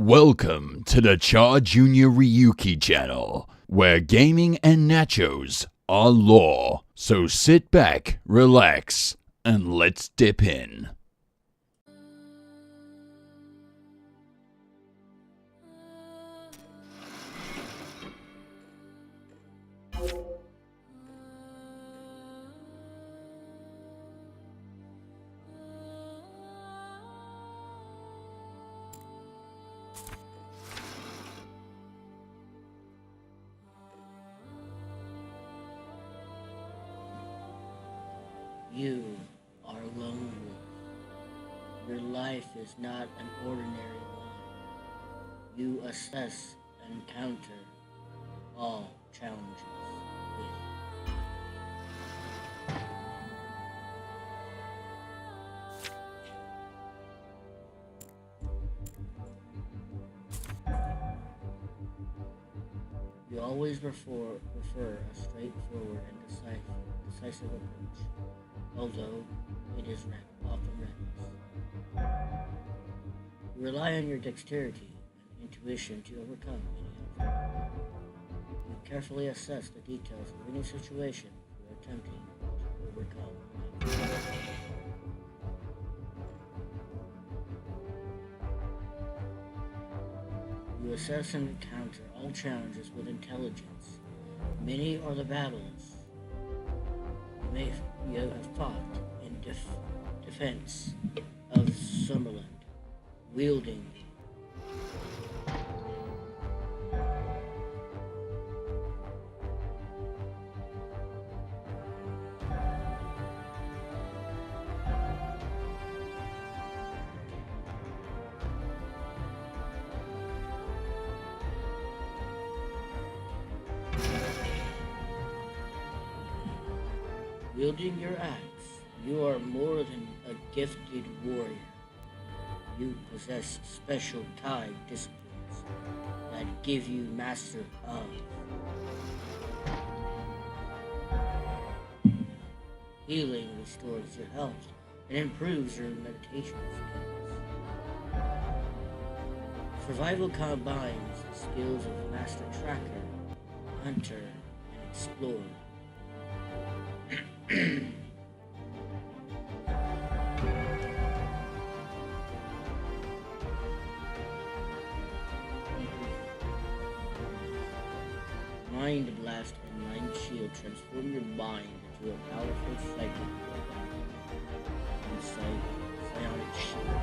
Welcome to the Charjr Ryuki channel, where gaming and nachos are law. So sit back, relax, and let's dip in. You are a lone wolf. Your life is not an ordinary one. You assess and counter all challenges with you always prefer a straightforward and decisive approach, although it is often reckless. You rely on your dexterity and intuition to overcome any obstacle. You carefully assess the details of any situation before attempting to overcome an obstacle. You assess and counter all challenges with intelligence. Many are the battles you have fought in defense of Summerland, wielding Wielding your axe, you are more than a gifted warrior. You possess special Thai disciplines that give you master of. Healing restores your health and improves your meditation skills. Survival combines the skills of master tracker, hunter, and explorer. Mind Blast and Mind Shield transform your mind into a powerful psychic weapon inside psionic shield.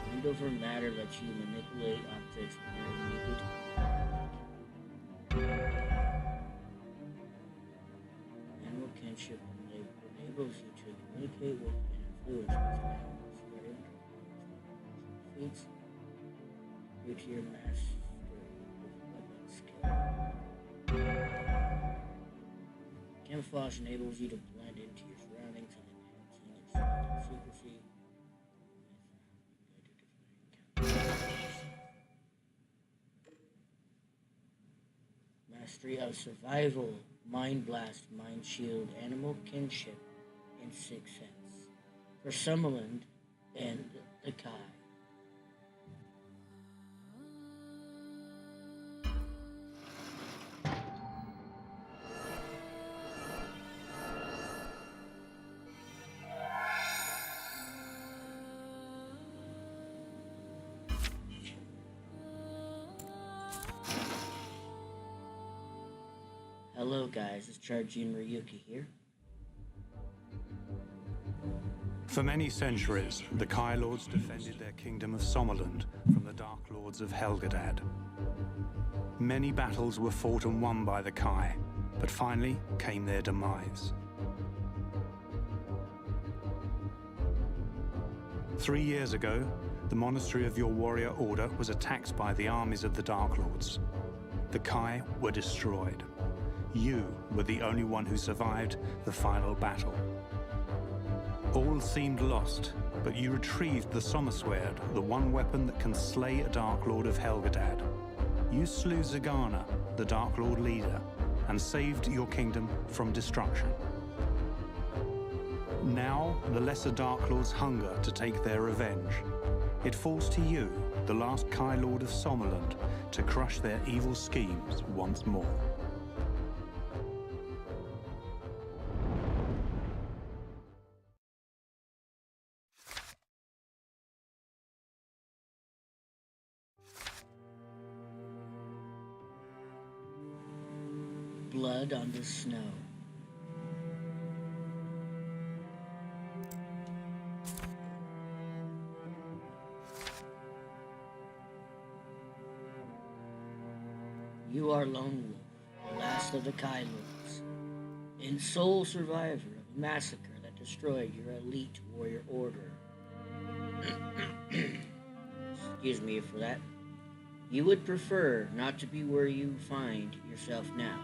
Mind over matter lets you manipulate objects when you're needed. Kinship enables you to communicate with and influence with animals who are feats due to your master weapon skill. Camouflage enables you to blend into your surroundings and enhancing secrecy. Mastery of survival. Mind Blast, Mind Shield, Animal Kinship, and Sixth Sense for Summerland and the Kai. Hello guys, it's Charjr Ryuki here. For many centuries, the Kai Lords defended their kingdom of Sommerland from the Dark Lords of Helgedad. Many battles were fought and won by the Kai, but finally came their demise. 3 years ago, the monastery of your warrior order was attacked by the armies of the Dark Lords. The Kai were destroyed. You were the only one who survived the final battle. All seemed lost, but you retrieved the Sommersword, the one weapon that can slay a Dark Lord of Helgedad. You slew Zagana, the Dark Lord leader, and saved your kingdom from destruction. Now, the lesser Dark Lords hunger to take their revenge. It falls to you the last Kai Lord of Sommerland, to crush their evil schemes once more. Blood on the snow. You are Lone Wolf, the last of the Kai Lords, and sole survivor of a massacre that destroyed your elite warrior order. Excuse me for that. You would prefer not to be where you find yourself now,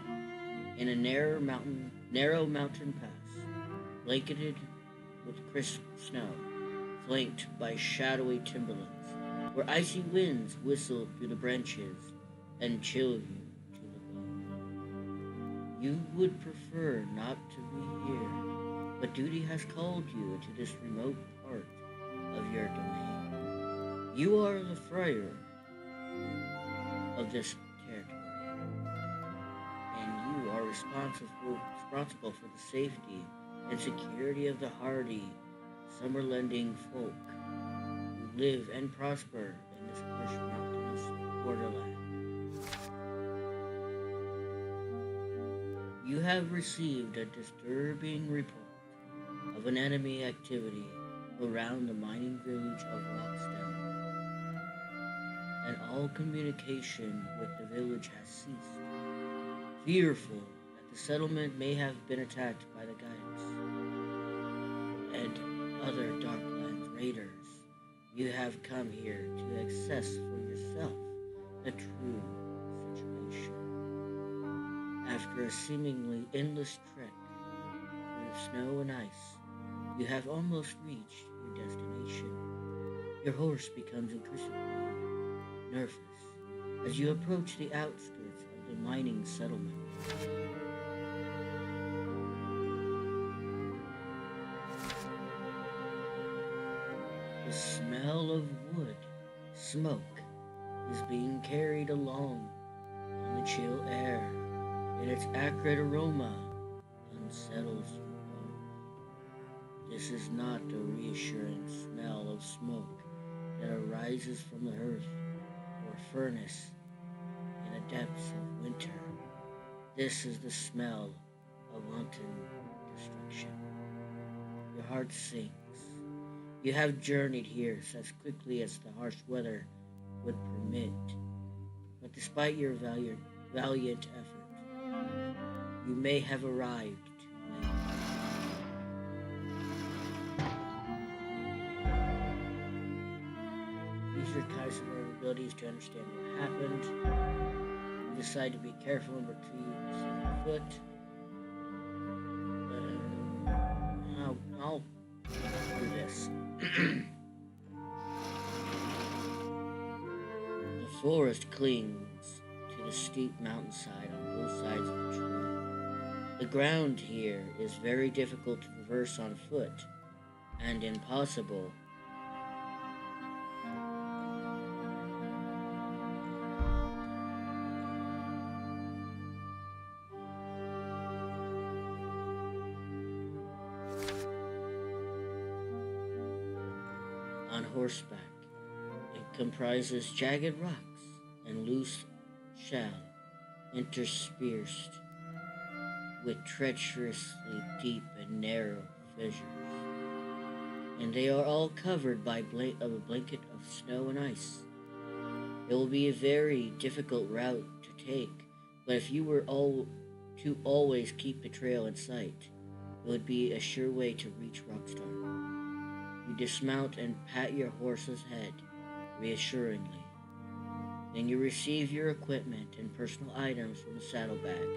in a narrow mountain pass, blanketed with crisp snow, flanked by shadowy timberlands, where icy winds whistle through the branches and chill you to the bone. You would prefer not to be here, but duty has called you into this remote part of your domain. You are the friar of this territory, and you are responsible for the safety and security of the hardy, summer-lending folk who live and prosper in this harsh mountainous borderland. You have received a disturbing report of an enemy activity around the mining village of Rockstone, and all communication with the village has ceased. Fearful that the settlement may have been attacked by the Gaius and other Darklands raiders, you have come here to assess for yourself the true situation. After a seemingly endless trek through snow and ice, you have almost reached your destination. Your horse becomes increasingly nervous as you approach the outskirts of the mining settlement. The smell of wood smoke is being carried along on the chill air, and its acrid aroma unsettles you both. This is not the reassuring smell of smoke that arises from the hearth or furnace in the depths of winter. This is the smell of wanton destruction. Your heart sinks. You have journeyed here as quickly as the harsh weather would permit, but despite your valiant effort, you may have arrived too late. Use your Kaiser abilities to understand what happened. You decide to be careful and retrieve your foot. I'll do this. The forest clings to the steep mountainside on both sides of the trail. The ground here is very difficult to traverse on foot, and impossible on horseback. It comprises jagged rocks and loose shale interspersed with treacherously deep and narrow fissures, and they are all covered by a blanket of snow and ice. It will be a very difficult route to take, but if you were to always keep the trail in sight, it would be a sure way to reach Rockstar. You dismount and pat your horse's head reassuringly. Then you receive your equipment and personal items from the saddlebag.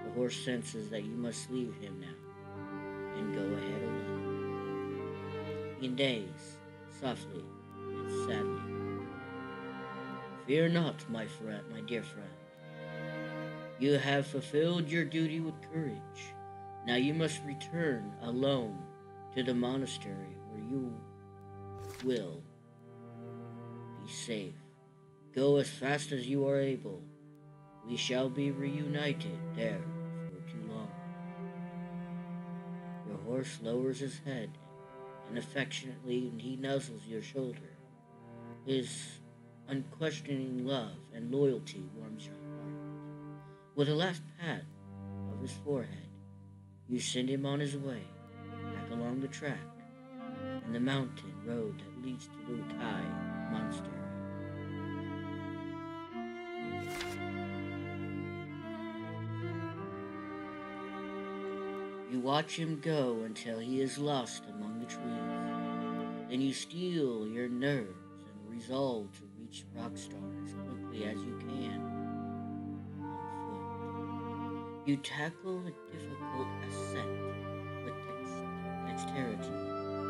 The horse senses that you must leave him now and go ahead alone. He neighs softly and sadly. Fear not, my dear friend. You have fulfilled your duty with courage. Now you must return alone to the monastery where you will be Be safe. Go as fast as you are able. We shall be reunited there before too long. Your horse lowers his head, and affectionately he nuzzles your shoulder. His unquestioning love and loyalty warms your heart. With a last pat of his forehead, you send him on his way, back along the track, and the mountain road that leads to the Kai Monastery. You watch him go until he is lost among the trees. Then you steel your nerves and resolve to reach Rockstar as quickly as you can on foot. You tackle a difficult ascent with dexterity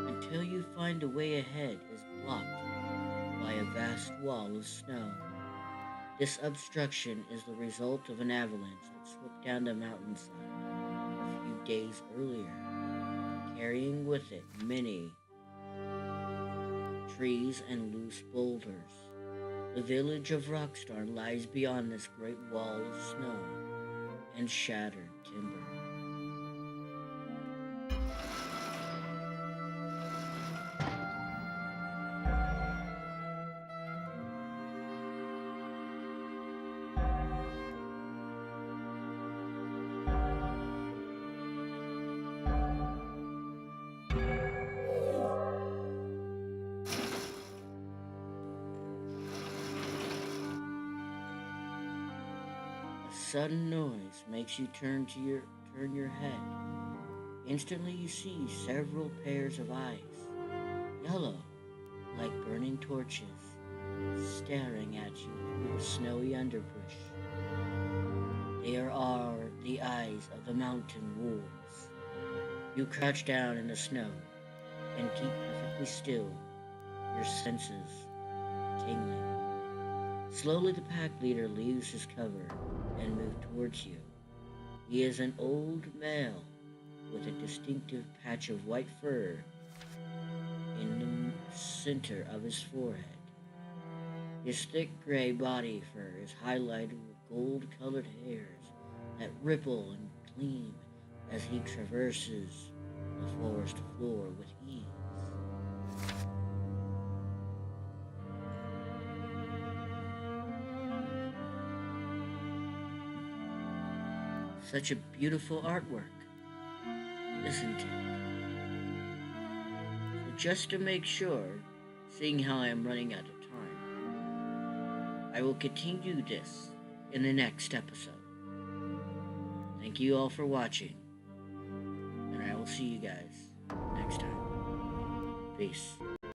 until you find the way ahead is blocked by a vast wall of snow. This obstruction is the result of an avalanche that swept down the mountainside a few days earlier, carrying with it many trees and loose boulders. The village of Rockstar lies beyond this great wall of snow and shattered timber. A sudden noise makes you turn your head. Instantly you see several pairs of eyes, yellow like burning torches, staring at you through the snowy underbrush. They are the eyes of the mountain wolves. You crouch down in the snow and keep perfectly still, your senses tingling. Slowly the pack leader leaves his cover and moves towards you. He is an old male with a distinctive patch of white fur in the center of his forehead. His thick gray body fur is highlighted with gold-colored hairs that ripple and gleam as he traverses the forest floor with ease. Such a beautiful artwork, isn't it? So just to make sure, seeing how I am running out of time, I will continue this in the next episode. Thank you all for watching, and I will see you guys next time. Peace.